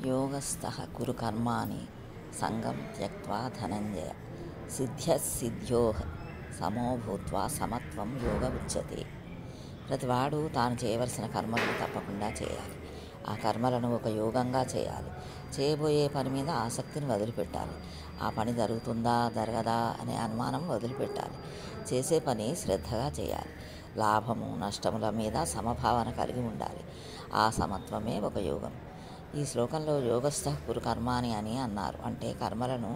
యోగస్థః కురు కర్మాణి సంగం త్యక్త్వా ధనంజయ సిద్ధ్యసిద్ధ్యోః సమో భూత్వా సమత్వం యోగ ఉచ్యతే. ప్రతివాడు తాను చేయవలసిన కర్మలను తప్పకుండా చేయాలి. ఆ కర్మలను ఒక యోగంగా చేయాలి. చేయబోయే పని మీద ఆసక్తిని వదిలిపెట్టాలి. ఆ పని జరుగుతుందా జరగదా అనే అనుమానం వదిలిపెట్టాలి. చేసే పని శ్రద్ధగా చేయాలి. లాభము నష్టముల మీద సమభావన కలిగి ఉండాలి. ఆ సమత్వమే ఒక యోగం. ఈ శ్లోకంలో యోగస్థః కురు కర్మాణి అని అన్నారు. అంటే కర్మలను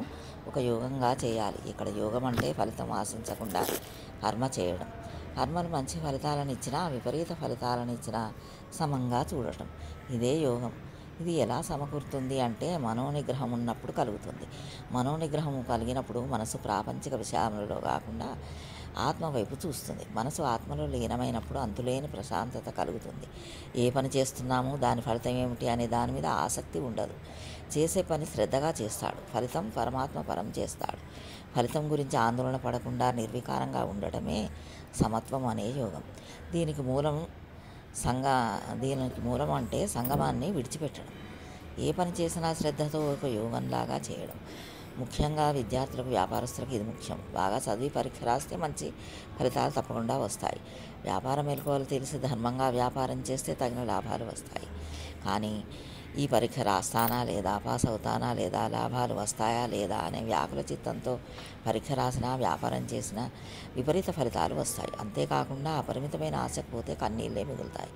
ఒక యోగంగా చేయాలి. ఇక్కడ యోగం అంటే ఫలితం ఆశించకుండా కర్మ చేయడం. కర్మలు మంచి ఫలితాలను ఇచ్చినా విపరీత ఫలితాలను ఇచ్చినా సమంగా చూడటం, ఇదే యోగం. ఇది ఎలా సమకూరుతుంది అంటే మనోనిగ్రహం ఉన్నప్పుడు కలుగుతుంది. మనోనిగ్రహం కలిగినప్పుడు మనసు ప్రాపంచిక విషయాలలో కాకుండా ఆత్మ వైపు చూస్తుంది. మనసు ఆత్మలో లీనమైనప్పుడు అంతులేని ప్రశాంతత కలుగుతుంది. ఏ పని చేస్తున్నామో దాని ఫలితం ఏమిటి అనే దాని మీద ఆసక్తి ఉండదు. చేసే పని శ్రద్ధగా చేస్తాడు. ఫలితం పరమాత్మ పరం చేస్తాడు. ఫలితం గురించి ఆందోళన పడకుండా నిర్వికారంగా ఉండటమే సమత్వం అనే యోగం. దీనికి మూలం అంటే సంగమాన్ని విడిచిపెట్టడం. ఏ పని చేసినా శ్రద్ధతో ఒక యోగంలాగా చేయడం. ముఖ్యంగా విద్యార్థులకు, వ్యాపారస్తులకు ఇది ముఖ్యం. బాగా చదివి పరీక్ష రాస్తే మంచి ఫలితాలు తప్పకుండా వస్తాయి. వ్యాపార మెలకువలు తెలిసి ధర్మంగా వ్యాపారం చేస్తే తగిన లాభాలు వస్తాయి. కానీ ఈ పరీక్ష రాస్తానా లేదా, పాస్ అవుతానా లేదా, లాభాలు వస్తాయా లేదా అనే వ్యాకుల చిత్తంతో పరీక్ష రాసినా వ్యాపారం చేసినా విపరీత ఫలితాలు వస్తాయి. అంతేకాకుండా అపరిమితమైన ఆశకు పోతే కన్నీళ్ళే మిగులుతాయి.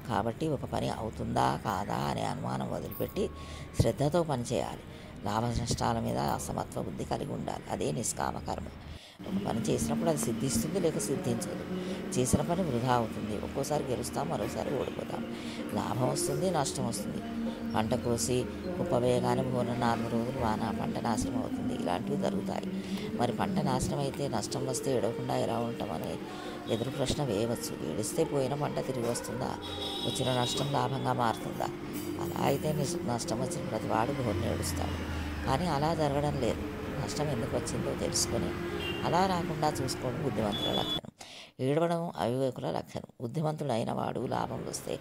కాబట్టి ఒక పని అవుతుందా కాదా అనే అనుమానం వదిలిపెట్టి శ్రద్ధతో పనిచేయాలి. లాభ నష్టాల మీద అసమత్వ బుద్ధి కలిగి ఉండాలి. అదే నిష్కామ కర్మ. ఒక పని చేసినప్పుడు అది సిద్ధిస్తుంది, లేక సిద్ధించదు. చేసిన పని వృధా అవుతుంది. ఒక్కోసారి గెలుస్తాం, మరోసారి ఓడిపోతాం. లాభం వస్తుంది, నష్టం వస్తుంది. పంట కోసి కుప్ప వేయగానే 4 రోజులు వాన, పంట నాశనం అవుతుంది. ఇలాంటివి జరుగుతాయి. మరి పంట నాశనం అయితే నష్టం వస్తే ఏడవకుండా ఎలా ఉంటామని ఎదురు ప్రశ్న వేయవచ్చు. ఏడిస్తే పోయిన పంట తిరిగి వస్తుందా? వచ్చిన నష్టం లాభంగా మారుతుందా? అలా అయితే నష్టం వచ్చిన ప్రతివాడు ఘోరని ఏడుస్తాడు. కానీ అలా జరగడం లేదు. నష్టం ఎందుకు వచ్చిందో తెలుసుకొని అలా రాకుండా చూసుకోవడం బుద్ధిమంతుల లక్షణం. ఏడవడం అవివేకుల లక్షణం. బుద్ధిమంతుడైన వాడు లాభం వస్తే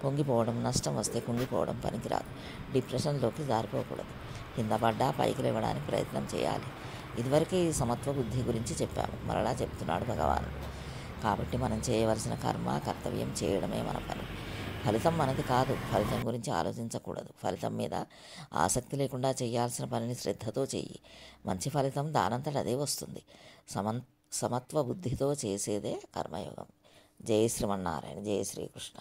పొంగిపోవడం, నష్టం వస్తే కుంగిపోవడం పనికిరాదు. డిప్రెషన్లోకి జారిపోకూడదు. కింద పడ్డా పైకి లేవడానికి ప్రయత్నం చేయాలి. ఇదివరకే ఈ సమత్వ బుద్ధి గురించి చెప్పాము. మరలా చెప్తున్నాడు భగవానుడు. కాబట్టి మనం చేయవలసిన కర్మ, కర్తవ్యం చేయడమే మన పని. ఫలితం మనది కాదు. ఫలితం గురించి ఆలోచించకూడదు. ఫలితం మీద ఆసక్తి లేకుండా చేయాల్సిన పనిని శ్రద్ధతో చెయ్యి. మంచి ఫలితం దానంతట అదే వస్తుంది. సమత్వ బుద్ధితో చేసేదే కర్మయోగం. జై శ్రీమన్నారాయణ. జై శ్రీకృష్ణ.